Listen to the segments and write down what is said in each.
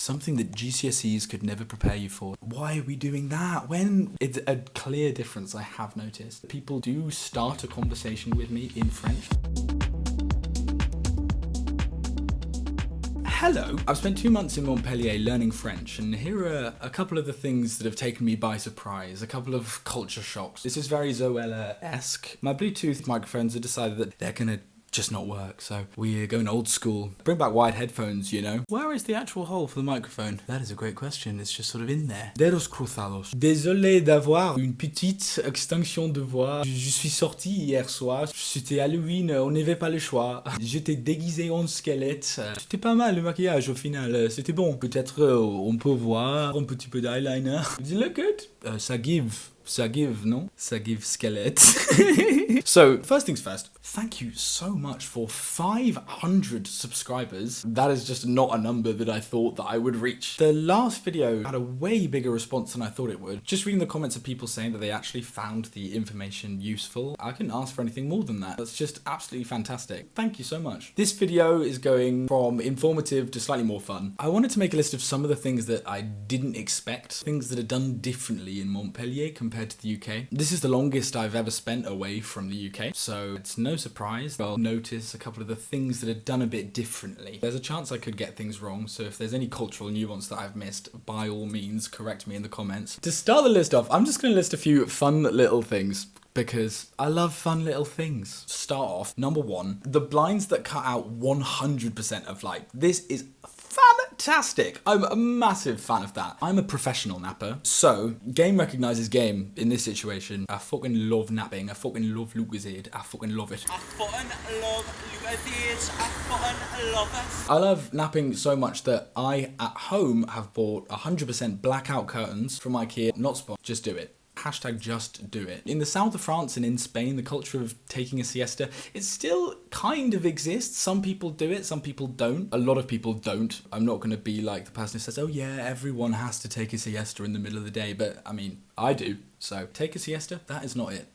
Something that GCSEs could never prepare you for. Why are we doing that? When it's a clear difference I have noticed. People do start a conversation with me in French. Hello, I've spent 2 months in Montpellier learning French, and here are a couple of the things that have taken me by surprise, a couple of culture shocks. This is very Zoella-esque. My Bluetooth microphones have decided that they're gonna just not work, so we're going old school. Bring back wired headphones, you know. Where is the actual hole for the microphone? That is a great question, it's just sort of in there. Dedos cruzados. Désolé d'avoir une petite extinction de voix. Je suis sorti hier soir, c'était Halloween, on n'avait pas le choix. J'étais déguisé en squelette. C'était pas mal le maquillage au final, c'était bon. Peut-être on peut voir un petit peu d'eyeliner. Did it look good? Ça give, no? Ça give skelett. So, first things first, thank you so much for 500 subscribers. That is just not a number that I thought that I would reach. The last video had a way bigger response than I thought it would. Just reading the comments of people saying that they actually found the information useful, I couldn't ask for anything more than that. That's just absolutely fantastic. Thank you so much. This video is going from informative to slightly more fun. I wanted to make a list of some of the things that I didn't expect, things that are done differently in Montpellier compared to the UK. This is the longest I've ever spent away from the UK, so it's no surprise I'll notice a couple of the things that are done a bit differently. There's a chance I could get things wrong, so if there's any cultural nuance that I've missed, by all means correct me in the comments. To start the list off, I'm just going to list a few fun little things, because I love fun little things. Start off, number one, the blinds that cut out 100% of light. This is fantastic. I'm a massive fan of that. I'm a professional napper, so game recognises game in this situation. I fucking love napping. I fucking love Lucozade. I fucking love it. I fucking love Lucozade. I fucking love it. I love napping so much that I, at home, have bought 100% blackout curtains from IKEA. Not spot. Just do it. Hashtag just do it. In the south of France and in Spain, the culture of taking a siesta, it still kind of exists. Some people do it, some people don't. A lot of people don't. I'm not going to be like the person who says, oh yeah, everyone has to take a siesta in the middle of the day. But I mean, I do. So take a siesta, that is not it.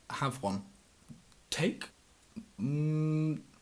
Have one. Take?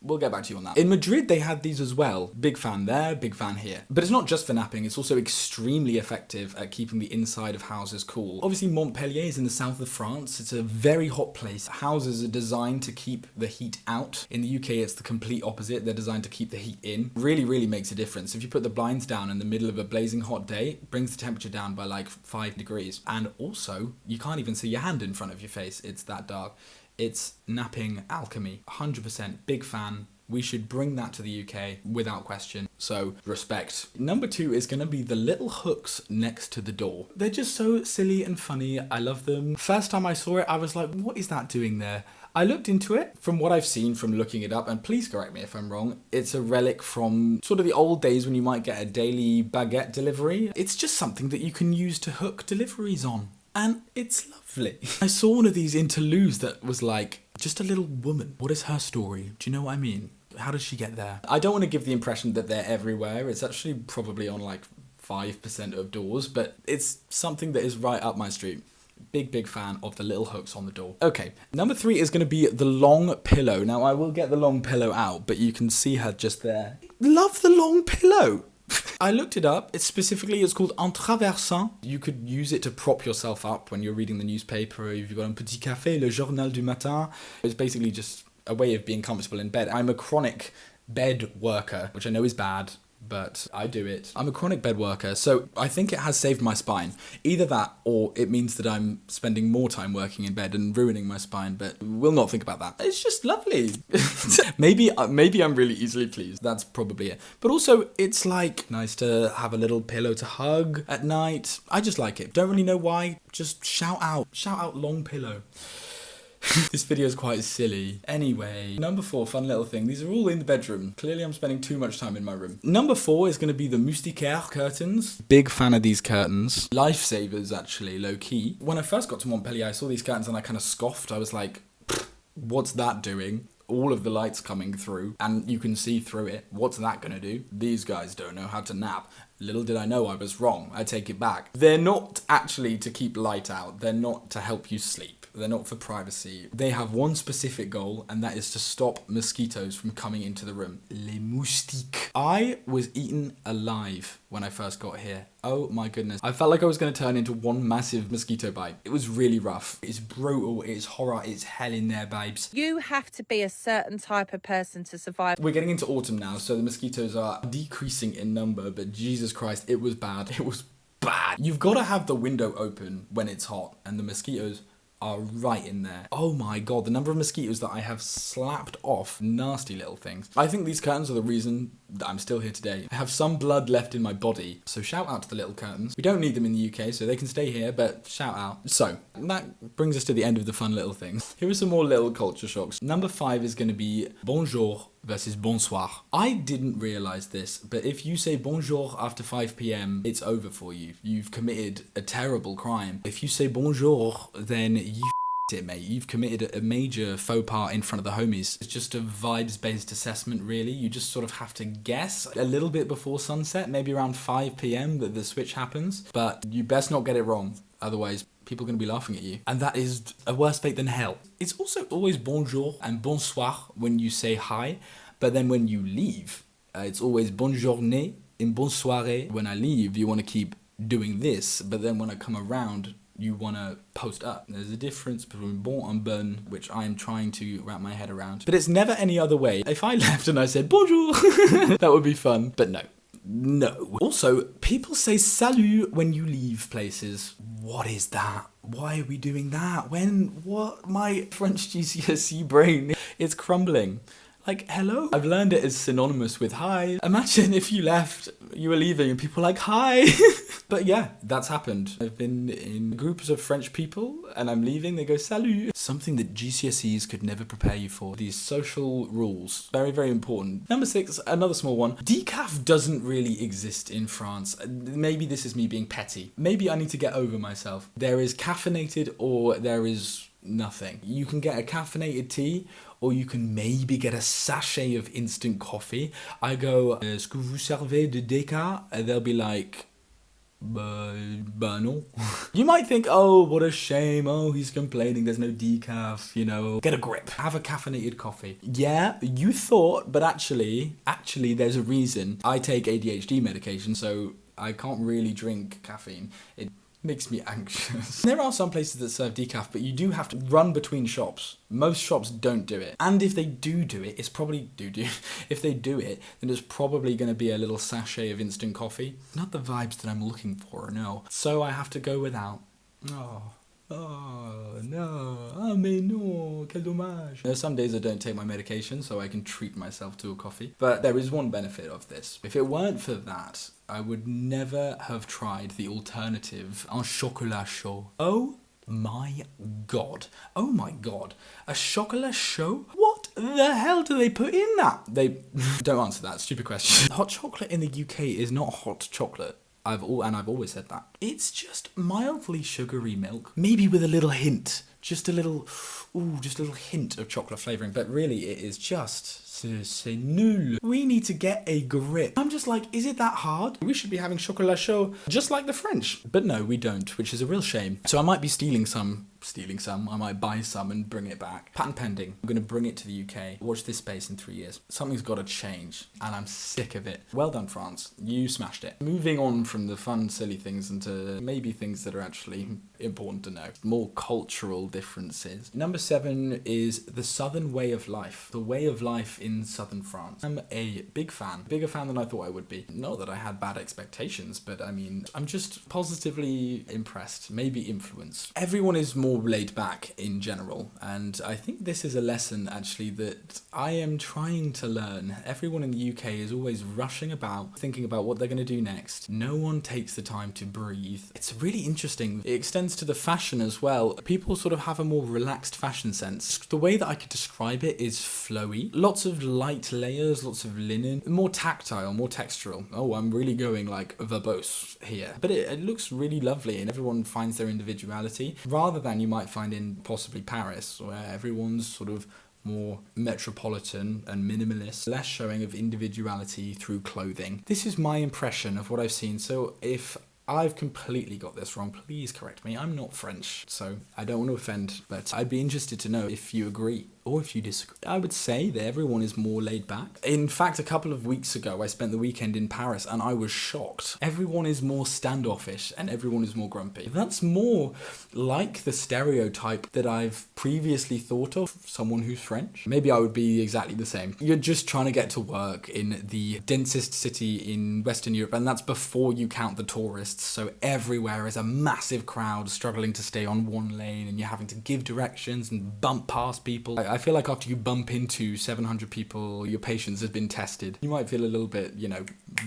We'll get back to you on that. In Madrid, they had these as well. Big fan there, big fan here. But it's not just for napping, it's also extremely effective at keeping the inside of houses cool. Obviously, Montpellier is in the south of France. It's a very hot place. Houses are designed to keep the heat out. In the UK, it's the complete opposite. They're designed to keep the heat in. Really, really makes a difference. If you put the blinds down in the middle of a blazing hot day, it brings the temperature down by like 5 degrees. And also, you can't even see your hand in front of your face. It's that dark. It's napping alchemy, 100%, big fan. We should bring that to the UK without question, so respect. Number two is gonna be the little hooks next to the door. They're just so silly and funny, I love them. First time I saw it, I was like, what is that doing there? I looked into it. From what I've seen from looking it up, and please correct me if I'm wrong, it's a relic from sort of the old days when you might get a daily baguette delivery. It's just something that you can use to hook deliveries on. And it's lovely. I saw one of these interludes that was like, just a little woman. What is her story? Do you know what I mean? How does she get there? I don't want to give the impression that they're everywhere. It's actually probably on like 5% of doors, but it's something that is right up my street. Big fan of the little hooks on the door. Okay, number three is going to be the long pillow. Now, I will get the long pillow out, but you can see her just there. Love the long pillow. I looked it up. It's called un Traversin. You could use it to prop yourself up when you're reading the newspaper, or if you've got un petit café, le journal du matin. It's basically just a way of being comfortable in bed. I'm a chronic bed worker, which I know is bad, but I do it. I'm a chronic bed worker, so I think it has saved my spine. Either that, or it means that I'm spending more time working in bed and ruining my spine, but we'll not think about that. It's just lovely. Maybe I'm really easily pleased. That's probably it. But also, it's like nice to have a little pillow to hug at night. I just like it. Don't really know why. Just shout out long pillow. This video is quite silly. Anyway, number four, fun little thing. These are all in the bedroom. Clearly I'm spending too much time in my room. Number four is going to be the Moustiquaire Curtains. Big fan of these curtains. Lifesavers, actually, low key. When I first got to Montpellier, I saw these curtains and I kind of scoffed. I was like, what's that doing? All of the lights coming through and you can see through it. What's that going to do? These guys don't know how to nap. Little did I know I was wrong. I take it back. They're not actually to keep light out. They're not to help you sleep. They're not for privacy. They have one specific goal, and that is to stop mosquitoes from coming into the room. Les moustiques. I was eaten alive when I first got here. Oh my goodness. I felt like I was going to turn into one massive mosquito bite. It was really rough. It's brutal. It's horror. It's hell in there, babes. You have to be a certain type of person to survive. We're getting into autumn now, so the mosquitoes are decreasing in number, but Jesus Christ, it was bad. It was bad. You've got to have the window open when it's hot, and the mosquitoes are right in there. Oh my god, the number of mosquitoes that I have slapped off. Nasty little things. I think these curtains are the reason that I'm still here today. I have some blood left in my body, so shout out to the little curtains. We don't need them in the UK, so they can stay here, but shout out. So, that brings us to the end of the fun little things. Here are some more little culture shocks. Number 5 is going to be Bonjour versus Bonsoir. I didn't realise this, but if you say bonjour after 5 p.m, it's over for you. You've committed a terrible crime. If you say bonjour, then you it, mate. You've committed a major faux pas in front of the homies. It's just a vibes-based assessment, really. You just sort of have to guess a little bit before sunset, maybe around 5 p.m. that the switch happens, but you best not get it wrong. Otherwise, people are going to be laughing at you. And that is a worse fate than hell. It's also always bonjour and bonsoir when you say hi, but then when you leave, it's always bonne journée and bonne soirée. When I leave, you want to keep doing this, but then when I come around, you want to post up. There's a difference between bon and bonne, which I am trying to wrap my head around. But it's never any other way. If I left and I said bonjour, that would be fun. But no. No. Also, people say salut when you leave places. What is that? Why are we doing that? When? What? My French GCSE brain is crumbling. Like, hello? I've learned it as synonymous with hi. Imagine if you left, you were leaving, and people were like, hi. But yeah, that's happened. I've been in groups of French people, and I'm leaving, they go, salut. Something that GCSEs could never prepare you for. These social rules. Very, very important. Number 6, another small one. Decaf doesn't really exist in France. Maybe this is me being petty. Maybe I need to get over myself. There is caffeinated or there is nothing. You can get a caffeinated tea, or you can maybe get a sachet of instant coffee. I go, est-ce que vous servez de déca? And they'll be like, bah non. You might think, oh, what a shame. Oh, he's complaining there's no decaf, you know. Get a grip. Have a caffeinated coffee. Yeah, you thought, but actually there's a reason. I take ADHD medication, so I can't really drink caffeine. It makes me anxious. There are some places that serve decaf, but you do have to run between shops. Most shops don't do it. And if they do it, it's probably if they do it, then it's probably going to be a little sachet of instant coffee. Not the vibes that I'm looking for, no. So I have to go without. Oh, no. Ah, mais non, quel dommage. There are some days I don't take my medication, so I can treat myself to a coffee. But there is one benefit of this. If it weren't for that, I would never have tried the alternative, un chocolat chaud. Oh my god. Oh my god. A chocolat chaud? What the hell do they put in that? They don't answer that stupid question. Hot chocolate in the UK is not hot chocolate. I've always said that. It's just mildly sugary milk, maybe with a little hint, just a little hint of chocolate flavouring, but really it is just, c'est nul. We need to get a grip. I'm just like, is it that hard? We should be having chocolat chaud just like the French. But no, we don't, which is a real shame. So I might be stealing some, I might buy some and bring it back. Patent pending. I'm going to bring it to the UK. Watch this space in 3 years. Something's got to change, and I'm sick of it. Well done, France. You smashed it. Moving on from the fun, silly things into maybe things that are actually important to know. More cultural differences. Number 7 is the Southern way of life. The way of life in Southern France. I'm a big fan. Bigger fan than I thought I would be. Not that I had bad expectations, but I mean, I'm just positively impressed. Maybe influenced. Everyone is more laid back in general, and I think this is a lesson actually that I am trying to learn. Everyone in the UK is always rushing about, thinking about what they're going to do next. No one takes the time to breathe. It's really interesting. It extends to the fashion as well. People sort of have a more relaxed fashion sense. The way that I could describe it is flowy. Lots of light layers, lots of linen, more tactile, more textural. Oh, I'm really going like verbose here. But it looks really lovely, and everyone finds their individuality, rather than you might find in possibly Paris, where everyone's sort of more metropolitan and minimalist, less showing of individuality through clothing. This is my impression of what I've seen. So if I've completely got this wrong. Please correct me. I'm not French, so I don't want to offend, but I'd be interested to know if you agree or if you disagree. I would say that everyone is more laid back. In fact, a couple of weeks ago, I spent the weekend in Paris and I was shocked. Everyone is more standoffish and everyone is more grumpy. That's more like the stereotype that I've previously thought of someone who's French. Maybe I would be exactly the same. You're just trying to get to work in the densest city in Western Europe, and that's before you count the tourists. So everywhere is a massive crowd struggling to stay on one lane, and you're having to give directions and bump past people. I feel like after you bump into 700 people, your patience has been tested. You might feel a little bit,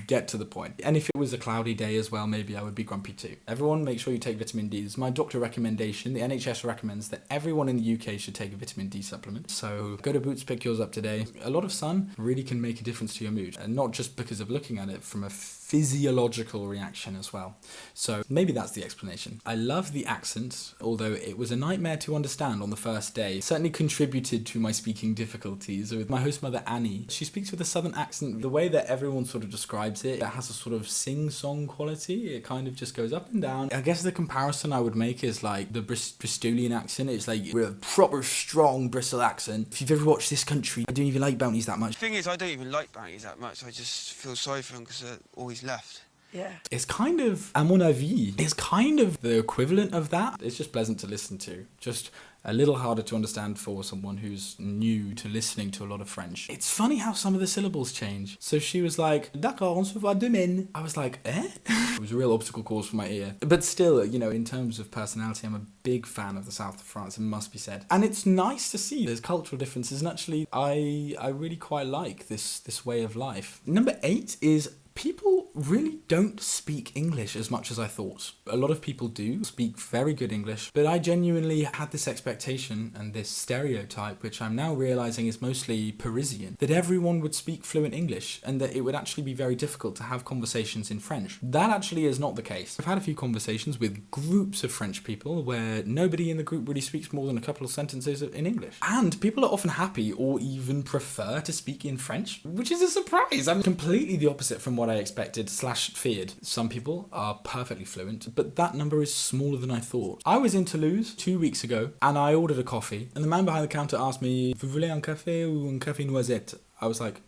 get to the point. And if it was a cloudy day as well, maybe I would be grumpy too. Everyone, make sure you take vitamin D. This is my doctor recommendation. The NHS recommends that everyone in the UK should take a vitamin D supplement. So go to Boots, pick yours up today. A lot of sun really can make a difference to your mood, and not just because of looking at it, from a physiological reaction as well. So maybe that's the explanation. I love the accent, although it was a nightmare to understand on the first day. It certainly contributed to my speaking difficulties. With my host mother Annie, she speaks with a southern accent. The way that everyone sort of describes it, it has a sort of sing-song quality. It kind of just goes up and down. I guess the comparison I would make is like the Bristolian accent. It's like with a proper strong Bristol accent. If you've ever watched This Country, I don't even like bounties that much. The thing is, I don't even like bounties that much. I just feel sorry for them because they're always left. Yeah. It's kind of, à mon avis, it's kind of the equivalent of that. It's just pleasant to listen to. Just a little harder to understand for someone who's new to listening to a lot of French. It's funny how some of the syllables change. So she was like, d'accord, on se voit demain. I was like, eh? It was a real obstacle course for my ear. But still, in terms of personality, I'm a big fan of the south of France, it must be said. And it's nice to see there's cultural differences. And actually, I really quite like this way of life. Number 8 is people really don't speak English as much as I thought. A lot of people do speak very good English, but I genuinely had this expectation and this stereotype, which I'm now realizing is mostly Parisian, that everyone would speak fluent English and that it would actually be very difficult to have conversations in French. That actually is not the case. I've had a few conversations with groups of French people where nobody in the group really speaks more than a couple of sentences in English. And people are often happy or even prefer to speak in French, which is a surprise. I'm completely the opposite from what I expected / feared. Some people are perfectly fluent, but that number is smaller than I thought. I was in Toulouse 2 weeks ago and I ordered a coffee and the man behind the counter asked me, "Vous voulez un café ou un café noisette?" I was like,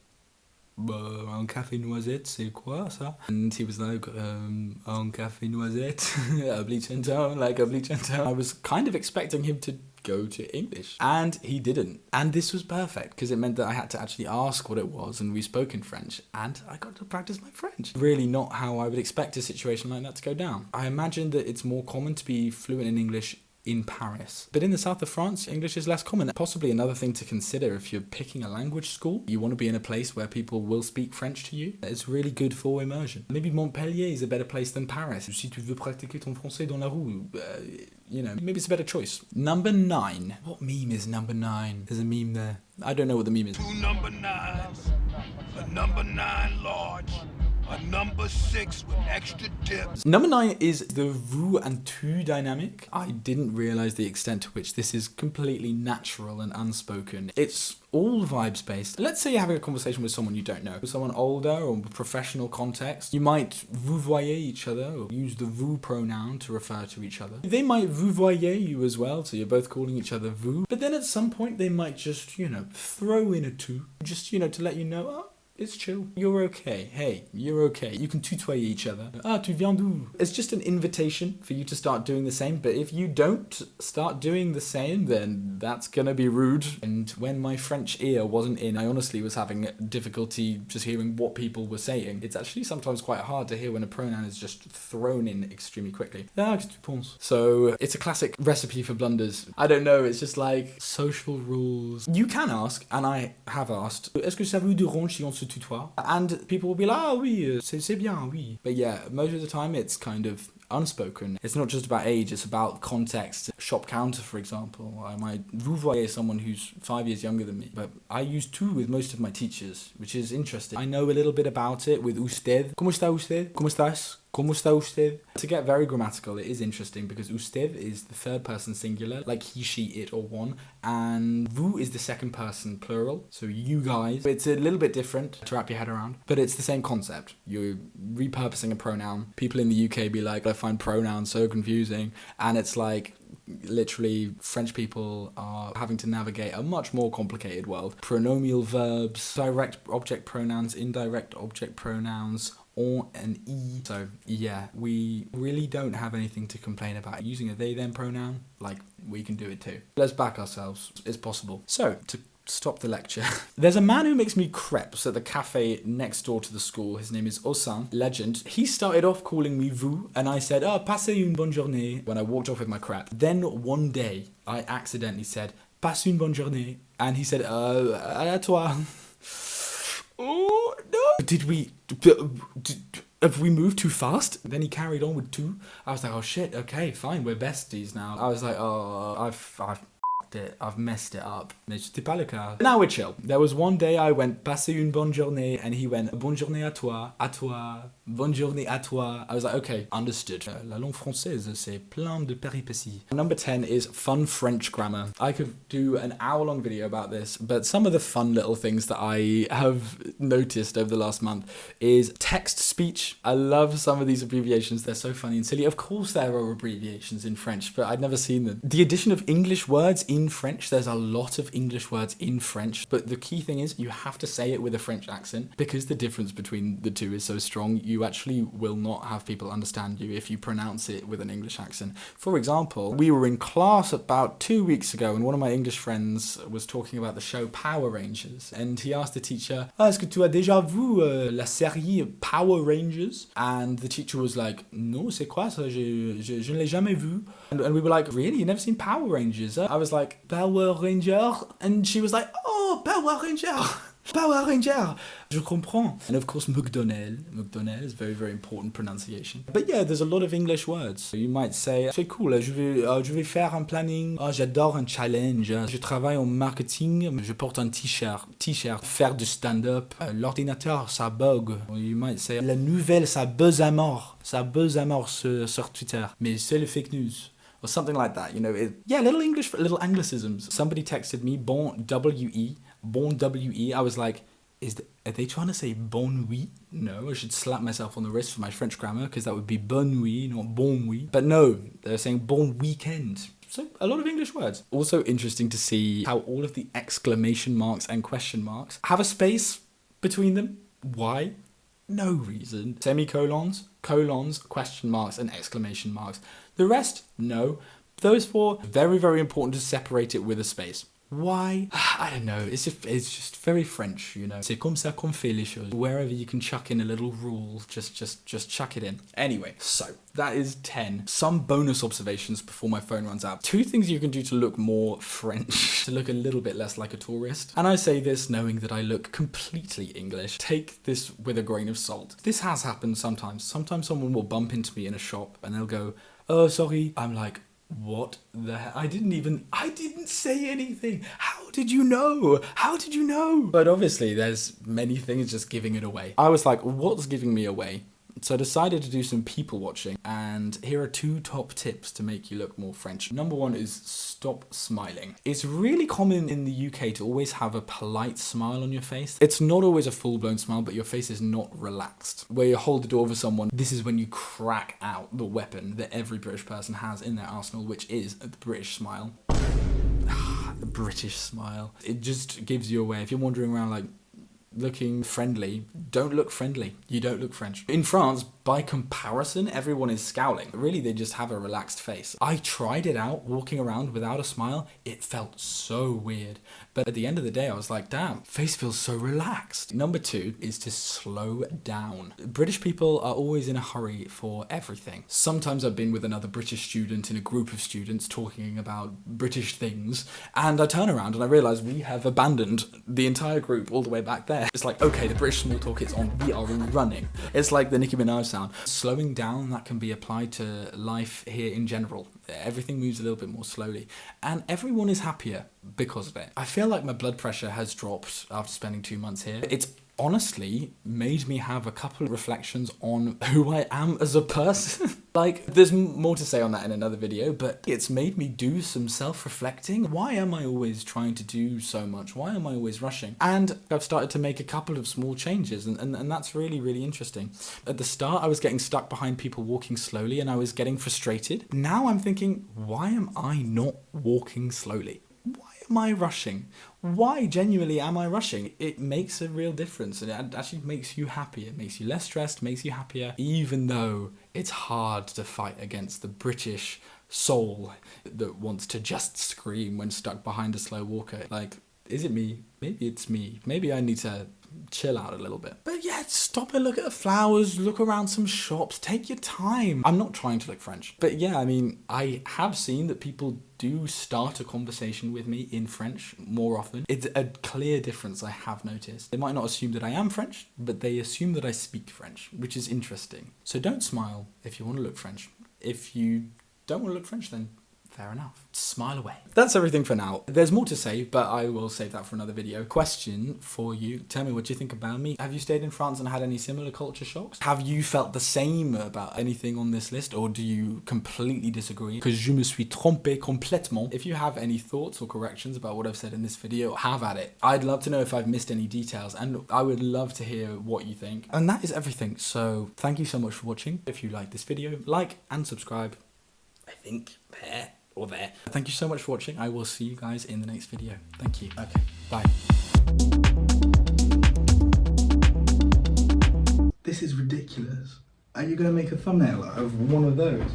un café noisette, c'est quoi ça? And he was like, un café noisette, a bleach and tone, like a bleach and tone. I was kind of expecting him to go to English, and he didn't. And this was perfect because it meant that I had to actually ask what it was, and we spoke in French, and I got to practice my French. Really not how I would expect a situation like that to go down. I imagine that it's more common to be fluent in English in Paris. But in the south of France, English is less common. Possibly another thing to consider if you're picking a language school, you want to be in a place where people will speak French to you. It's really good for immersion. Maybe Montpellier is a better place than Paris. Si tu veux pratiquer ton français dans la rue, maybe it's a better choice. Number 9. What meme is number 9? There's a meme there. I don't know what the meme is. 2 number 9s, a number 9 large, a number 6 with extra dips. Number 9 is the vous and tu dynamic. I didn't realise the extent to which this is completely natural and unspoken. It's all vibes based. Let's say you're having a conversation with someone you don't know, someone older or professional context. You might vous voyez each other or use the vous pronoun to refer to each other. They might vous voyez you as well, so you're both calling each other vous. But then at some point they might just, throw in a tu, just, to let you know, oh, it's chill. You're okay. Hey, you're okay. You can tutoyer each other. Ah, tu viens d'où? It's just an invitation for you to start doing the same. But if you don't start doing the same, then that's gonna be rude. And when my French ear wasn't in, I honestly was having difficulty just hearing what people were saying. It's actually sometimes quite hard to hear when a pronoun is just thrown in extremely quickly. Ah, qu'est-ce que tu penses? So it's a classic recipe for blunders. I don't know. It's just like social rules. You can ask, and I have asked, est-ce que ça vous dérange si on se tutoie? And people will be like, ah oui, c'est bien, oui. But yeah, most of the time it's kind of unspoken. It's not just about age, it's about context. Shop counter, for example. I might vous voyez someone who's 5 years younger than me, but I use tu with most of my teachers, which is interesting. I know a little bit about it with usted. ¿Cómo está usted? ¿Cómo estás? Como está usted? To get very grammatical, it is interesting because usted is the third person singular, like he, she, it, or one, and vous is the second person plural, so you guys. It's a little bit different to wrap your head around, but it's the same concept. You're repurposing a pronoun. People in the UK be like, I find pronouns so confusing, and it's like, literally, French people are having to navigate a much more complicated world. Pronomial verbs, direct object pronouns, indirect object pronouns, on and e. So yeah, we really don't have anything to complain about. Using a they them pronoun, like, we can do it too. Let's back ourselves. It's possible. So to stop the lecture, there's a man who makes me crepes at the cafe next door to the school. His name is Osan, legend. He started off calling me vous, and I said, passez une bonne journée when I walked off with my crepe. Then one day I accidentally said, passe une bonne journée, and he said, à toi. Oh no! Have we moved too fast? Then he carried on with two. I was like, oh shit, okay, fine, we're besties now. I was like, oh, I've messed it up. Mais c'était pas le cas. Now we're chill. There was one day I went, passez une bonne journée, and he went, bonne journée à toi, bonne journée à toi. I was like, okay, understood. La langue française, c'est plein de péripéties. Number 10 is fun French grammar. I could do an hour-long video about this, but some of the fun little things that I have noticed over the last month is text speech. I love some of these abbreviations. They're so funny and silly. Of course there are abbreviations in French, but I'd never seen them. The addition of English words in French, there's a lot of English words in French, but the key thing is you have to say it with a French accent because the difference between the two is so strong. You actually will not have people understand you if you pronounce it with an English accent. For example, we were in class about 2 weeks ago and one of my English friends was talking about the show Power Rangers, and he asked the teacher, est-ce que tu as déjà vu la série Power Rangers? And the teacher was like, non, c'est quoi ça? Je ne l'ai jamais vu. And we were like, really? You've never seen Power Rangers? I was like, Power Ranger? And she was like, oh, Power Ranger! Power Ranger! Je comprends. And of course, McDonald is very, very important pronunciation. But yeah, there's a lot of English words. You might say, c'est cool, je vais faire un planning. J'adore un challenge. Je travaille en marketing. Je porte un t-shirt. Faire du stand-up. L'ordinateur, ça bug. You might say, la nouvelle, ça buzz à mort. Ça buzz à mort sur Twitter. Mais c'est le fake news. Or something like that, you know. Little English, little anglicisms. Somebody texted me, bon W-E. I was like, are they trying to say bon nuit? No, I should slap myself on the wrist for my French grammar, because that would be bonne nuit, not bon nuit. But no, they're saying bon weekend. So a lot of English words. Also interesting to see how all of the exclamation marks and question marks have a space between them. Why? No reason. Semicolons, colons, question marks, and exclamation marks. The rest, no. Those four, very, very important to separate it with a space. Why? I don't know. It's just very French, you know. C'est comme ça qu'on fait les choses. Wherever you can chuck in a little rule, just chuck it in. Anyway, so that is 10. Some bonus observations before my phone runs out. 2 things you can do to look more French, to look a little bit less like a tourist. And I say this knowing that I look completely English. Take this with a grain of salt. This has happened sometimes. Sometimes someone will bump into me in a shop and they'll go, oh, sorry. I'm like, what the hell? I didn't say anything. How did you know? But obviously there's many things just giving it away. I was like, what's giving me away? So I decided to do some people watching, and here are 2 top tips to make you look more French. Number 1 is stop smiling. It's really common in the UK to always have a polite smile on your face. It's not always a full-blown smile, but your face is not relaxed. Where you hold the door for someone, this is when you crack out the weapon that every British person has in their arsenal, which is the British smile. The British smile. It just gives you away. If you're wandering around like looking friendly, don't look friendly. You don't look French. In France, by comparison, everyone is scowling. Really, they just have a relaxed face. I tried it out walking around without a smile. It felt so weird. But at the end of the day, I was like, damn, face feels so relaxed. Number 2 is to slow down. British people are always in a hurry for everything. Sometimes I've been with another British student in a group of students talking about British things, and I turn around and I realise we have abandoned the entire group all the way back there. It's like, okay, the British small talk is on. We are running. It's like the Nicki Minaj sound. Slowing down, that can be applied to life here in general. Everything moves a little bit more slowly, and everyone is happier because of it. I feel like my blood pressure has dropped after spending 2 months here. It's honestly made me have a couple of reflections on who I am as a person. Like, there's more to say on that in another video, but it's made me do some self-reflecting. Why am I always trying to do so much? Why am I always rushing? And I've started to make a couple of small changes, and that's really, really interesting. At the start, I was getting stuck behind people walking slowly, and I was getting frustrated. Now I'm thinking, why am I not walking slowly? Why am I rushing? Why genuinely am I rushing? It makes a real difference, and it actually makes you happier. It makes you less stressed, makes you happier, even though it's hard to fight against the British soul that wants to just scream when stuck behind a slow walker. Like, is it me? Maybe it's me. Maybe I need to chill out a little bit. But yeah, stop and look at the flowers, look around some shops, take your time. I'm not trying to look French. But yeah, I mean, I have seen that people do start a conversation with me in French more often. It's a clear difference I have noticed. They might not assume that I am French, but they assume that I speak French, which is interesting. So don't smile if you want to look French. If you don't want to look French, then fair enough. Smile away. That's everything for now. There's more to say, but I will save that for another video. Question for you. Tell me what you think about me. Have you stayed in France and had any similar culture shocks? Have you felt the same about anything on this list, or do you completely disagree? Because je me suis trompé complètement. If you have any thoughts or corrections about what I've said in this video, have at it. I'd love to know if I've missed any details, and I would love to hear what you think. And that is everything. So thank you so much for watching. If you like this video, like and subscribe. I think there or there. Thank you so much for watching. I will see you guys in the next video. Thank you. Okay, bye. This is ridiculous. Are you going to make a thumbnail of one of those?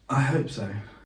I hope so.